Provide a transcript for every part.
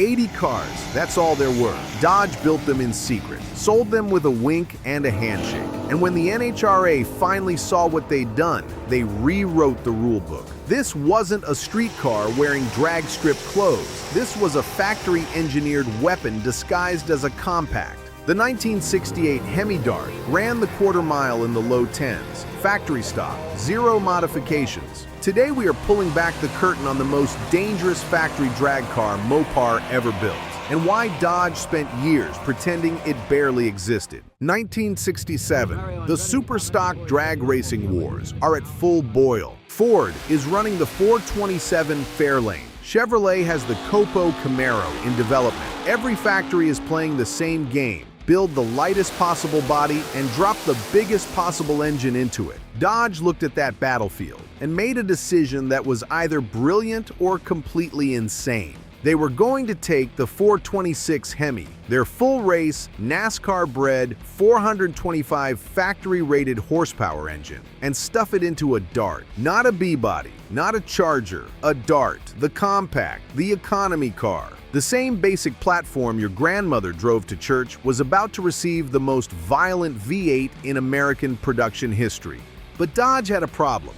80 cars, that's all there were. Dodge built them in secret, sold them with a wink and a handshake. And when the NHRA finally saw what they'd done, they rewrote the rulebook. This wasn't a street car wearing drag strip clothes. This was a factory-engineered weapon disguised as a compact. The 1968 Hemi Dart ran the quarter mile in the low 10s, factory stock, zero modifications. Today we are pulling back the curtain on the most dangerous factory drag car Mopar ever built, and why Dodge spent years pretending it barely existed. 1967, the super stock drag racing wars are at full boil. Ford is running the 427 Fairlane. Chevrolet has the Copo Camaro in development. Every factory is playing the same game. Build the lightest possible body and drop the biggest possible engine into it. Dodge looked at that battlefield and made a decision that was either brilliant or completely insane. They were going to take the 426 Hemi, their full-race, NASCAR-bred, 425 factory-rated horsepower engine, and stuff it into a Dart. Not a B-body, not a Charger, a Dart, the compact, the economy car. The same basic platform your grandmother drove to church was about to receive the most violent V8 in American production history. But Dodge had a problem.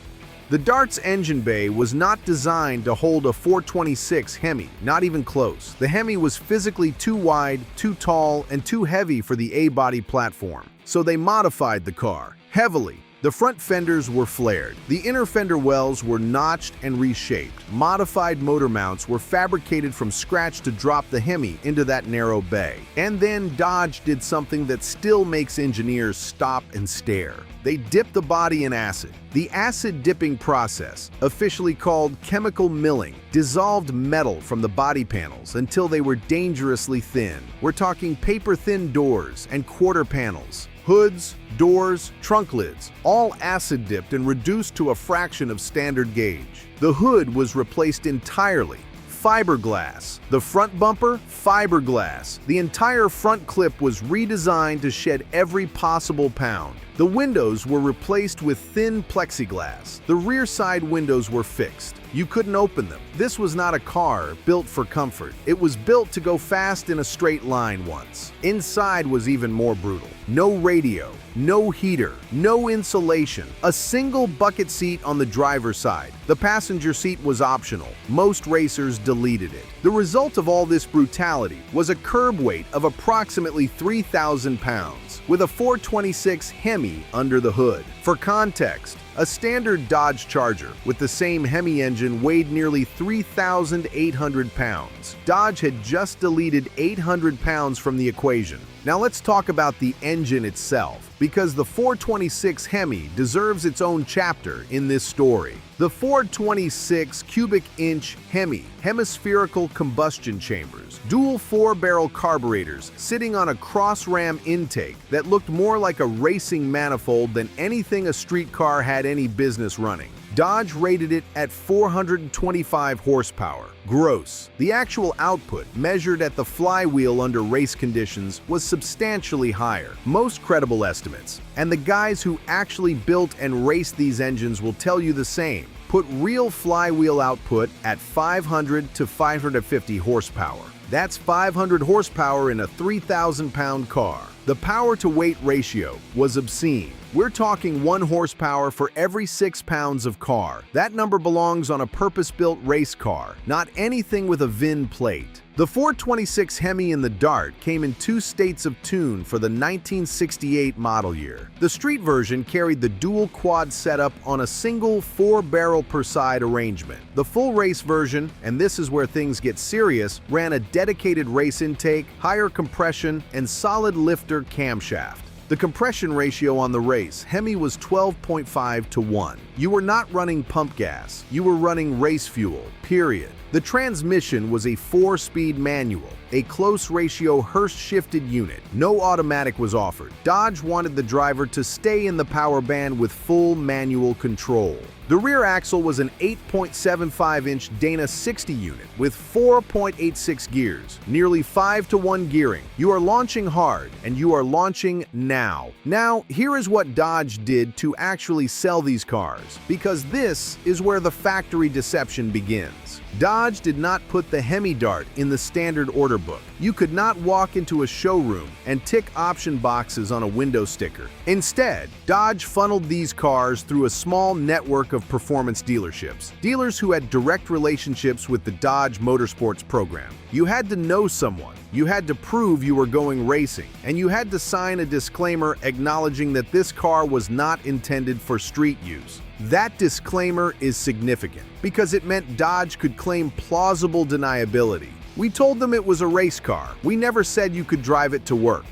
The Dart's engine bay was not designed to hold a 426 Hemi, not even close. The Hemi was physically too wide, too tall, and too heavy for the A-body platform. So they modified the car, heavily. The front fenders were flared. The inner fender wells were notched and reshaped. Modified motor mounts were fabricated from scratch to drop the Hemi into that narrow bay. And then Dodge did something that still makes engineers stop and stare. They dipped the body in acid. The acid dipping process, officially called chemical milling, dissolved metal from the body panels until they were dangerously thin. We're talking paper-thin doors and quarter panels. Hoods, doors, trunk lids, all acid dipped and reduced to a fraction of standard gauge. The hood was replaced entirely. Fiberglass. The front bumper, fiberglass. The entire front clip was redesigned to shed every possible pound. The windows were replaced with thin plexiglass. The rear side windows were fixed. You couldn't open them. This was not a car built for comfort. It was built to go fast in a straight line once. Inside was even more brutal. No radio, no heater, no insulation, a single bucket seat on the driver's side. The passenger seat was optional. Most racers deleted it. The result of all this brutality was a curb weight of approximately 3,000 pounds, with a 426 Hemi under the hood. For context, a standard Dodge Charger with the same Hemi engine weighed nearly 3,800 pounds. Dodge had just deleted 800 pounds from the equation. Now let's talk about the engine itself, because the 426 Hemi deserves its own chapter in this story. The 426 cubic inch Hemi, hemispherical combustion chambers, dual 4-barrel carburetors sitting on a cross-ram intake that looked more like a racing manifold than anything a street car had any business running. Dodge rated it at 425 horsepower, gross. The actual output, measured at the flywheel under race conditions, was substantially higher. Most credible estimates, and the guys who actually built and raced these engines will tell you the same, put real flywheel output at 500 to 550 horsepower. That's 500 horsepower in a 3,000-pound car. The power-to-weight ratio was obscene. We're talking 1 horsepower for every 6 pounds of car. That number belongs on a purpose-built race car, not anything with a VIN plate. The 426 Hemi and the Dart came in 2 states of tune for the 1968 model year. The street version carried the dual quad setup on a single 4-barrel per side arrangement. The full race version, and this is where things get serious, ran a dedicated race intake, higher compression, and solid lifter camshaft. The compression ratio on the race Hemi was 12.5 to 1. You were not running pump gas, you were running race fuel, period. The transmission was a 4-speed manual, a close ratio Hurst-shifted unit. No automatic was offered. Dodge wanted the driver to stay in the power band with full manual control. The rear axle was an 8.75-inch Dana 60 unit with 4.86 gears, nearly 5-to-1 gearing. You are launching hard, and you are launching now. Now, here is what Dodge did to actually sell these cars, because this is where the factory deception begins. Dodge Dodge did not put the Hemi Dart in the standard order book. You could not walk into a showroom and tick option boxes on a window sticker. Instead, Dodge funneled these cars through a small network of performance dealerships, dealers who had direct relationships with the Dodge Motorsports program. You had to know someone, you had to prove you were going racing, and you had to sign a disclaimer acknowledging that this car was not intended for street use. That disclaimer is significant because it meant Dodge could claim plausible deniability. We told them it was a race car. We never said you could drive it to work.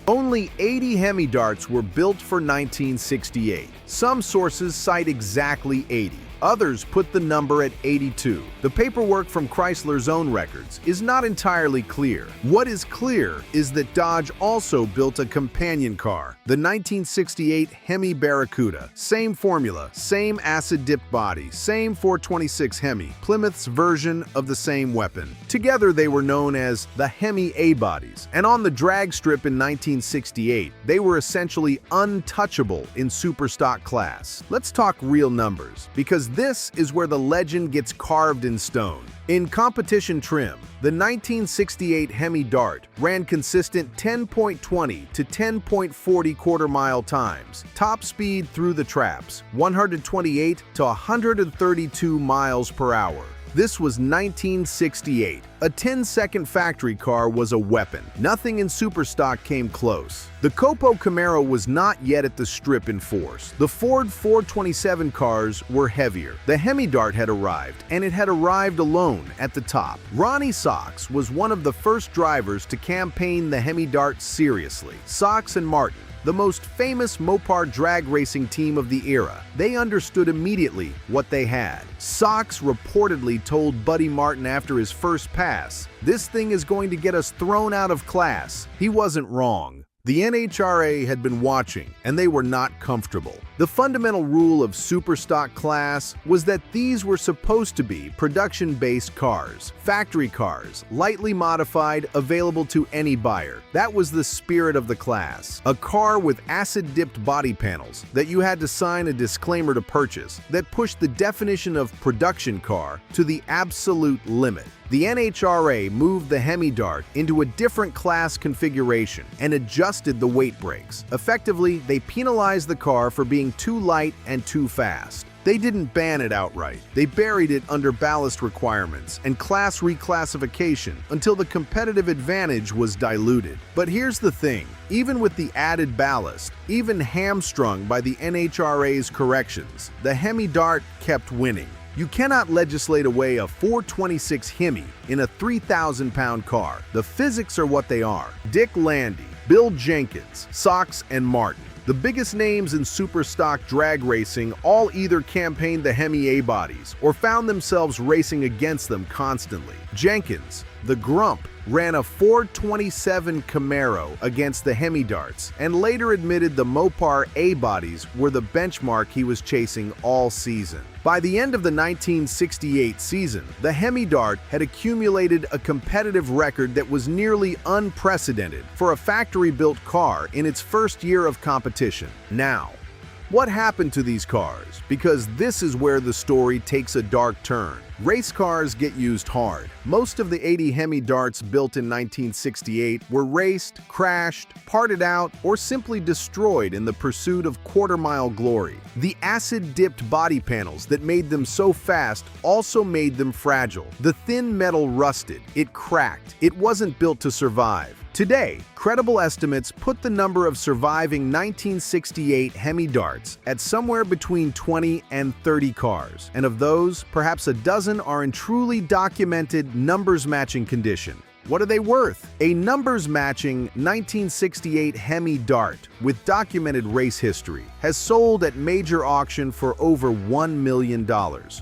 Only 80 Hemi Darts were built for 1968. Some sources cite exactly 80. Others put the number at 82. The paperwork from Chrysler's own records is not entirely clear. What is clear is that Dodge also built a companion car, the 1968 Hemi Barracuda. Same formula, same acid-dipped body, same 426 Hemi, Plymouth's version of the same weapon. Together they were known as the Hemi A-bodies, and on the drag strip in 1968, they were essentially untouchable in superstock class. Let's talk real numbers, because this is where the legend gets carved in stone. In competition trim, the 1968 Hemi Dart ran consistent 10.20 to 10.40 quarter-mile times. Top speed through the traps, 128 to 132 miles per hour. This was 1968. A 10-second factory car was a weapon. Nothing in superstock came close. The Copo Camaro was not yet at the strip in force. The Ford 427 cars were heavier. The Hemi Dart had arrived, and it had arrived alone at the top. Ronnie Sox was one of the first drivers to campaign the Hemi Dart seriously. Sox and Martin, the most famous Mopar drag racing team of the era. They understood immediately what they had. Sox reportedly told Buddy Martin after his first pass, "This thing is going to get us thrown out of class." He wasn't wrong. The NHRA had been watching, and they were not comfortable. The fundamental rule of superstock class was that these were supposed to be production-based cars, factory cars, lightly modified, available to any buyer. That was the spirit of the class. A car with acid-dipped body panels that you had to sign a disclaimer to purchase that pushed the definition of production car to the absolute limit. The NHRA moved the Hemi Dart into a different class configuration and adjusted the weight brakes. Effectively, they penalized the car for being too light and too fast. They didn't ban it outright. They buried it under ballast requirements and class reclassification until the competitive advantage was diluted. But here's the thing, even with the added ballast, even hamstrung by the NHRA's corrections, the Hemi Dart kept winning. You cannot legislate away a 426 Hemi in a 3,000-pound car. The physics are what they are. Dick Landy, Bill Jenkins, Sox, and Martin, the biggest names in superstock drag racing, all either campaigned the Hemi A-bodies or found themselves racing against them constantly. Jenkins, the Grump, ran a 427 Camaro against the Hemi Darts and later admitted the Mopar A-bodies were the benchmark he was chasing all season. By the end of the 1968 season, the Hemi Dart had accumulated a competitive record that was nearly unprecedented for a factory-built car in its first year of competition. Now, what happened to these cars? Because this is where the story takes a dark turn. Race cars get used hard. Most of the 80 Hemi Darts built in 1968 were raced, crashed, parted out, or simply destroyed in the pursuit of quarter-mile glory. The acid-dipped body panels that made them so fast also made them fragile. The thin metal rusted, it cracked, it wasn't built to survive. Today, credible estimates put the number of surviving 1968 Hemi Darts at somewhere between 20 and 30 cars, and of those, perhaps a dozen are in truly documented numbers-matching condition. What are they worth? A numbers-matching 1968 Hemi Dart with documented race history has sold at major auction for over $1 million,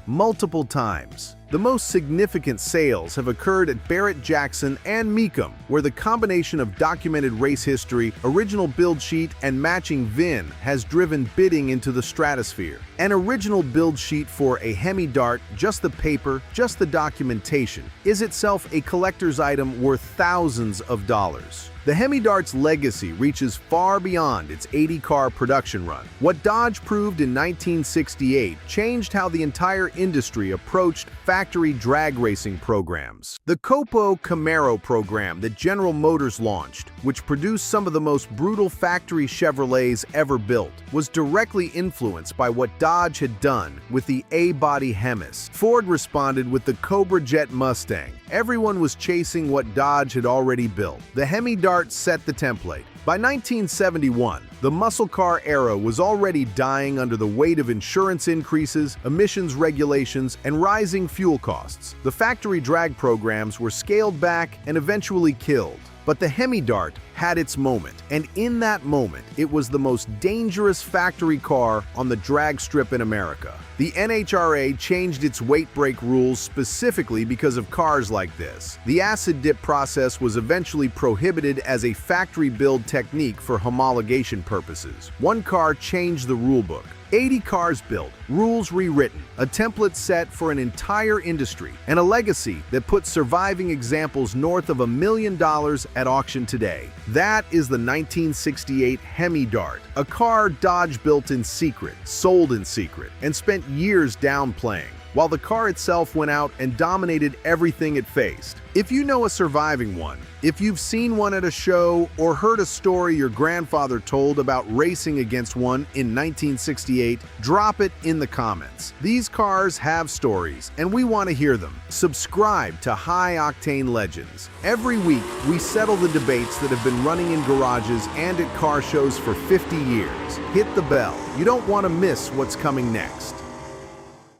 multiple times. The most significant sales have occurred at Barrett-Jackson and Mecum, where the combination of documented race history, original build sheet, and matching VIN has driven bidding into the stratosphere. An original build sheet for a Hemi Dart, just the paper, just the documentation, is itself a collector's item worth thousands of dollars. The Hemi Dart's legacy reaches far beyond its 80-car production run. What Dodge proved in 1968 changed how the entire industry approached factory drag racing programs. The Copo Camaro program that General Motors launched, which produced some of the most brutal factory Chevrolets ever built, was directly influenced by what Dodge had done with the A-body Hemis. Ford responded with the Cobra Jet Mustang. Everyone was chasing what Dodge had already built. The Hemi Dart set the template. By 1971, the muscle car era was already dying under the weight of insurance increases, emissions regulations, and rising fuel costs. The factory drag programs were scaled back and eventually killed. But the Hemi Dart had its moment, and in that moment, it was the most dangerous factory car on the drag strip in America. The NHRA changed its weight break rules specifically because of cars like this. The acid dip process was eventually prohibited as a factory build technique for homologation purposes. One car changed the rulebook. 80 cars built, rules rewritten, a template set for an entire industry, and a legacy that puts surviving examples north of $1 million at auction today. That is the 1968 Hemi Dart, a car Dodge built in secret, sold in secret, and spent years downplaying, while the car itself went out and dominated everything it faced. If you know a surviving one, if you've seen one at a show or heard a story your grandfather told about racing against one in 1968, drop it in the comments. These cars have stories, and we want to hear them. Subscribe to High Octane Legends. Every week, we settle the debates that have been running in garages and at car shows for 50 years. Hit the bell. You don't want to miss what's coming next.